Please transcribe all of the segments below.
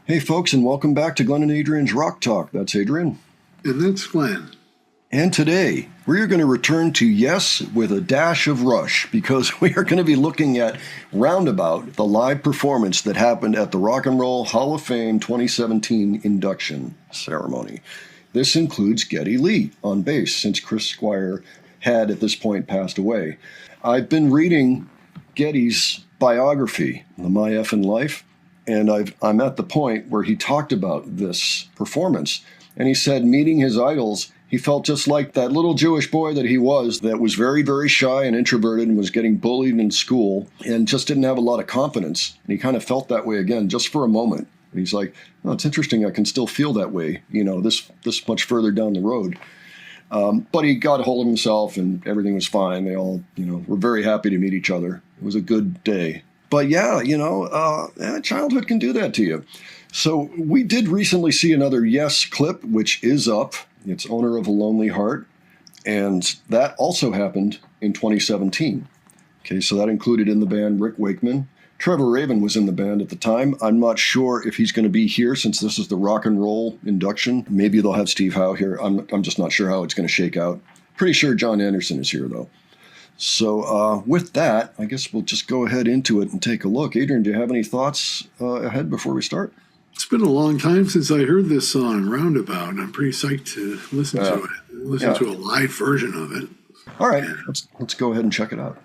Hey, folks, and welcome back to Glenn and Adrian's Rock Talk. That's Adrian. And that's Glenn. And today, we're going to return to Yes with a dash of Rush, because we are going to be looking at Roundabout, the live performance that happened at the Rock and Roll Hall of Fame 2017 induction ceremony. This includes Geddy Lee on bass, since Chris Squire had at this point passed away. I've been reading Geddy's biography, The My Effin' Life, and I'm at the point where he talked about this performance. And he said, meeting his idols, he felt just like that little Jewish boy that he was, that was very, very shy and introverted and was getting bullied in school and just didn't have a lot of confidence. And he kind of felt that way again, just for a moment. And he's like, oh, it's interesting, I can still feel that way, this much further down the road. But he got a hold of himself and everything was fine. They all, were very happy to meet each other. It was a good day. But yeah, childhood can do that to you. So we did recently see another Yes clip, which is up. It's Owner of a Lonely Heart. And that also happened in 2017. Okay, so that included in the band Rick Wakeman. Trevor Rabin was in the band at the time. I'm not sure if he's going to be here since this is the rock and roll induction. Maybe they'll have Steve Howe here. I'm just not sure how it's going to shake out. Pretty sure John Anderson is here, though. So with that, I guess we'll just go ahead into it and take a look. Adrian, do you have any thoughts ahead before we start? It's been a long time since I heard this song, Roundabout, and I'm pretty psyched to listen to it. Listen to a live version of it. All right, let's go ahead and check it out.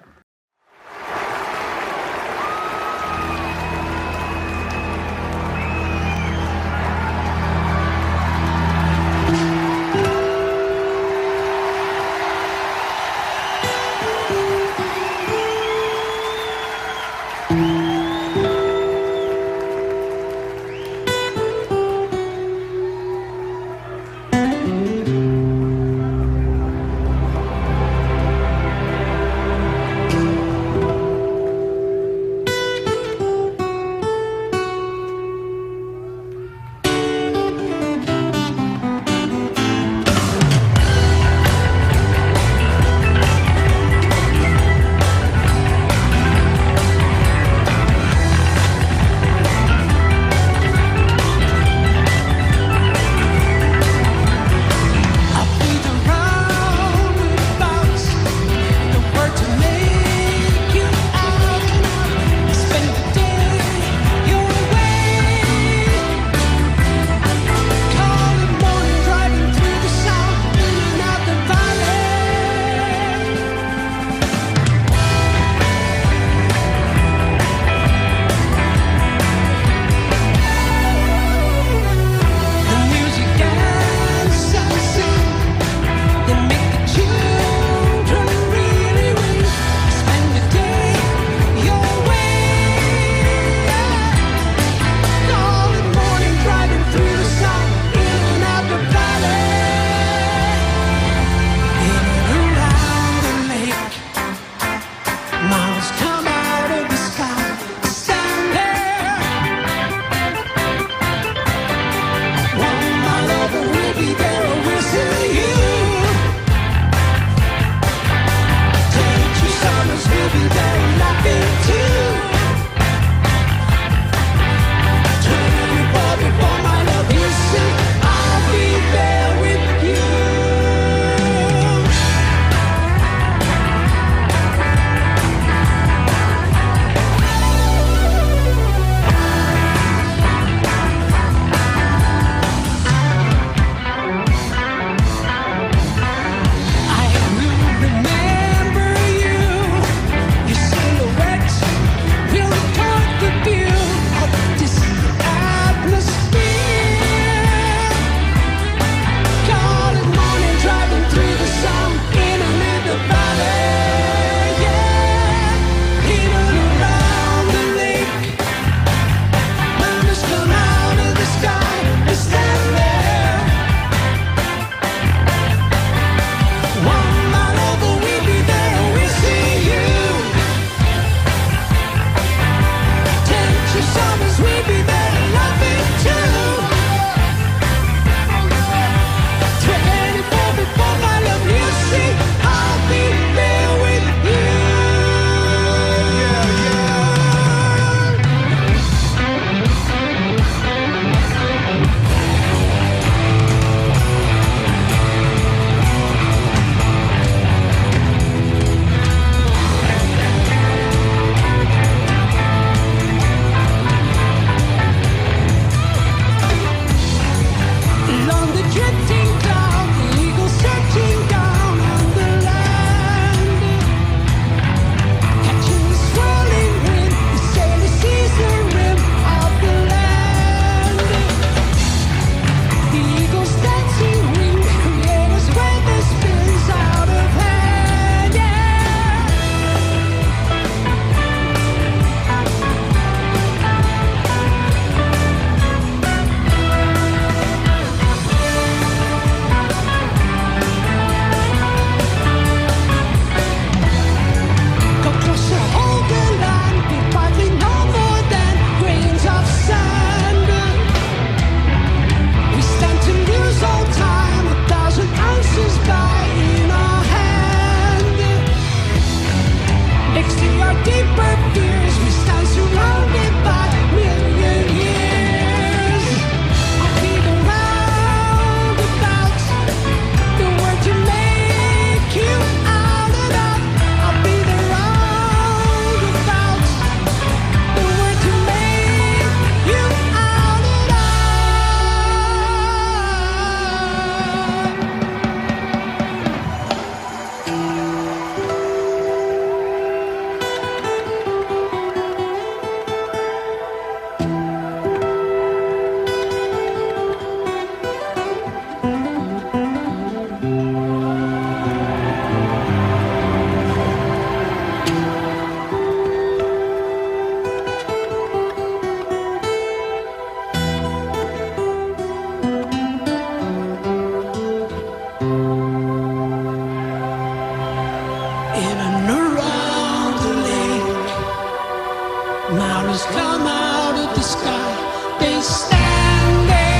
stand there.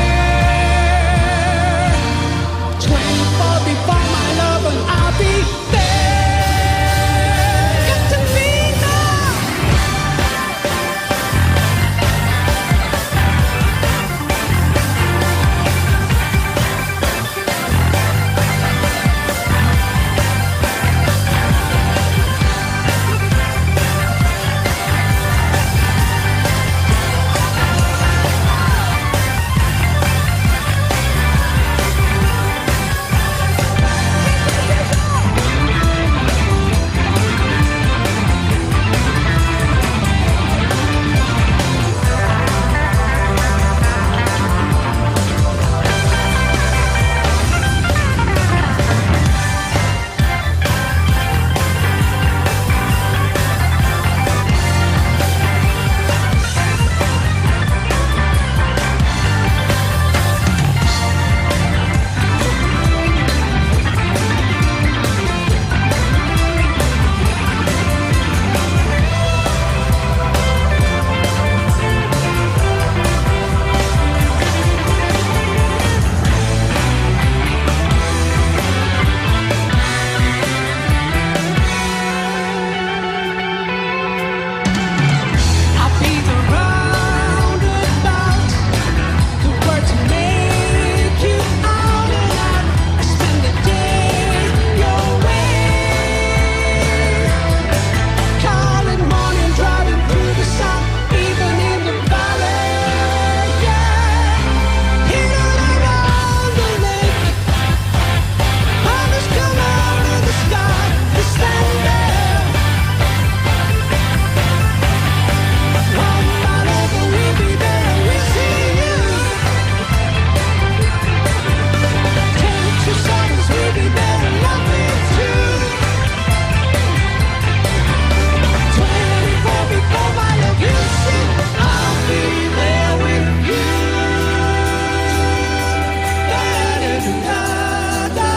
24 before my love, and I'll be there. Got to be now. I'll be the roundabout, the word to make you out and out. I spend the day your way. Calling morning, driving through the south, even in the valley. Yeah, hit around the lake. Others come out of the sky to stand there. One night over, we'll be there, we'll see you. 10 to 7, we'll be there, loving too. 24 before my love, you see, I'll be there with you. Da-da-da-da-da,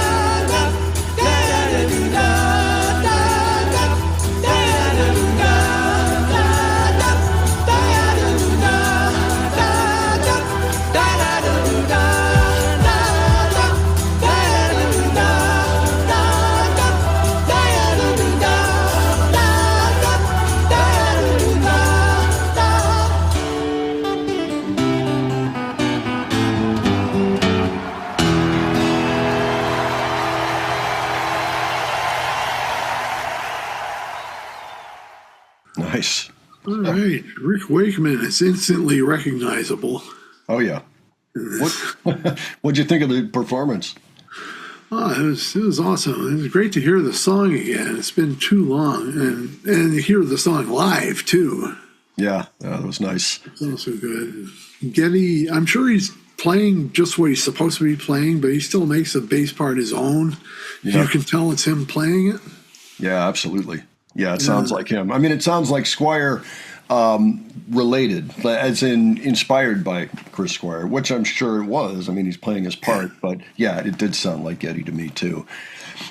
da-da-da-da-da, Nice. All right. Rick Wakeman is instantly recognizable. Oh, yeah. What'd you think of the performance? Oh, it was awesome. It was great to hear the song again. It's been too long. And to hear the song live, too. Yeah, that was nice. It's also good. Geddy, I'm sure he's playing just what he's supposed to be playing, but he still makes the bass part his own. Yeah. You can tell it's him playing it. Yeah, absolutely. Yeah, it sounds like him. I mean, it sounds like Squire related, as in inspired by Chris Squire, which I'm sure it was. I mean, he's playing his part, but yeah, it did sound like Geddy to me too.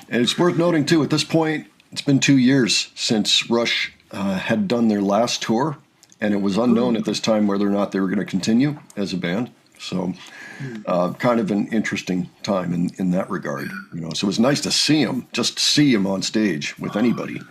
And it's worth noting too, at this point, it's been 2 years since Rush had done their last tour, and it was unknown at this time whether or not they were going to continue as a band. So kind of an interesting time in that regard, you know. So it was nice to see him, just see him on stage with anybody.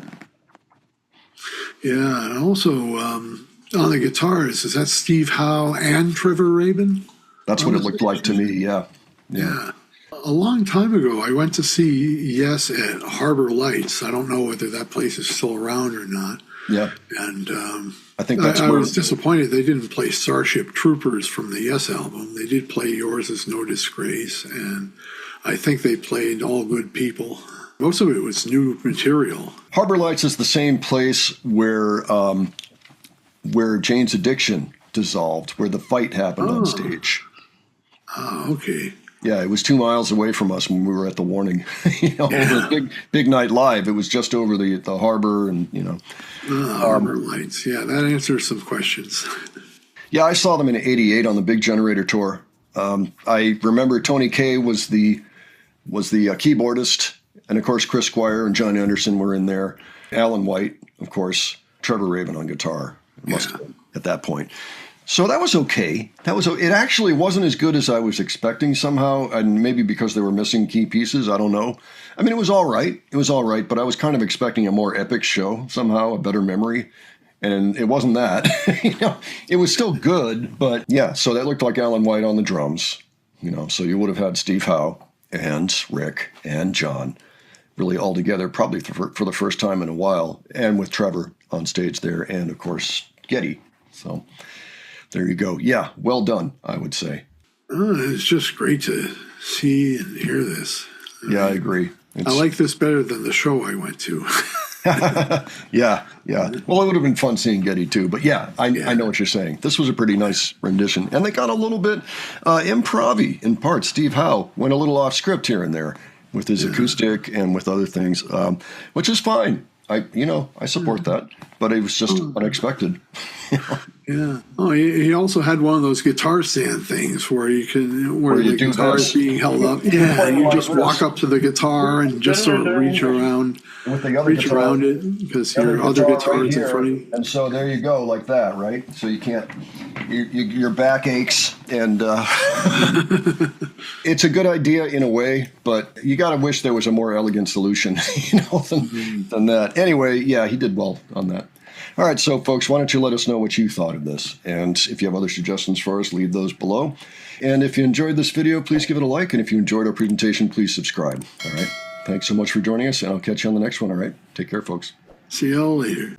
Yeah, and also on the guitars, is that Steve Howe and Trevor Rabin? That's what it looked like to me, yeah. Yeah. A long time ago, I went to see Yes at Harbor Lights. I don't know whether that place is still around or not. Yeah. And I think that's I where was disappointed they didn't play Starship Troopers from the Yes album. They did play Yours Is No Disgrace, and I think they played All Good People. Most of it was new material. Harbor Lights is the same place where Jane's Addiction dissolved, where the fight happened on stage. Oh, okay. Yeah, it was 2 miles away from us when we were at the Warning. Over big night live. It was just over the harbor, and Harbor Lights. Yeah, that answers some questions. Yeah, I saw them in '88 on the Big Generator tour. I remember Tony Kaye was the keyboardist, and of course Chris Squire and John Anderson were in there. Alan White, of course, Trevor Rabin on guitar. It must have been at that point. So that was okay. It actually wasn't as good as I was expecting somehow, and maybe because they were missing key pieces. I don't know. I mean, it was all right. But I was kind of expecting a more epic show somehow, a better memory. And it wasn't that. It was still good, but yeah, so that looked like Alan White on the drums. So you would have had Steve Howe and Rick and John really all together, probably for the first time in a while, and with Trevor on stage there, and of course, Geddy. So there you go. Yeah, well done, I would say. It's just great to see and hear this. Yeah, I agree. I like this better than the show I went to. Yeah. Well, it would have been fun seeing Geddy too, but I know what you're saying. This was a pretty nice rendition, and they got a little bit improv-y in parts. Steve Howe went a little off script here and there with his acoustic and with other things, which is fine. I support that, but it was just unexpected. Yeah. Oh, he also had one of those guitar stand things where the guitar is being held up. Yeah, you just walk up to the guitar and just sort of reach around it because your other guitar is in front of you. And so there you go, like that, right? So you can't. Your back aches, and it's a good idea in a way, but you got to wish there was a more elegant solution, than that. Anyway, yeah, he did well on that. All right, so folks, why don't you let us know what you thought of this? And if you have other suggestions for us, leave those below. And if you enjoyed this video, please give it a like. And if you enjoyed our presentation, please subscribe. All right, thanks so much for joining us, and I'll catch you on the next one. All right, take care, folks. See y'all later.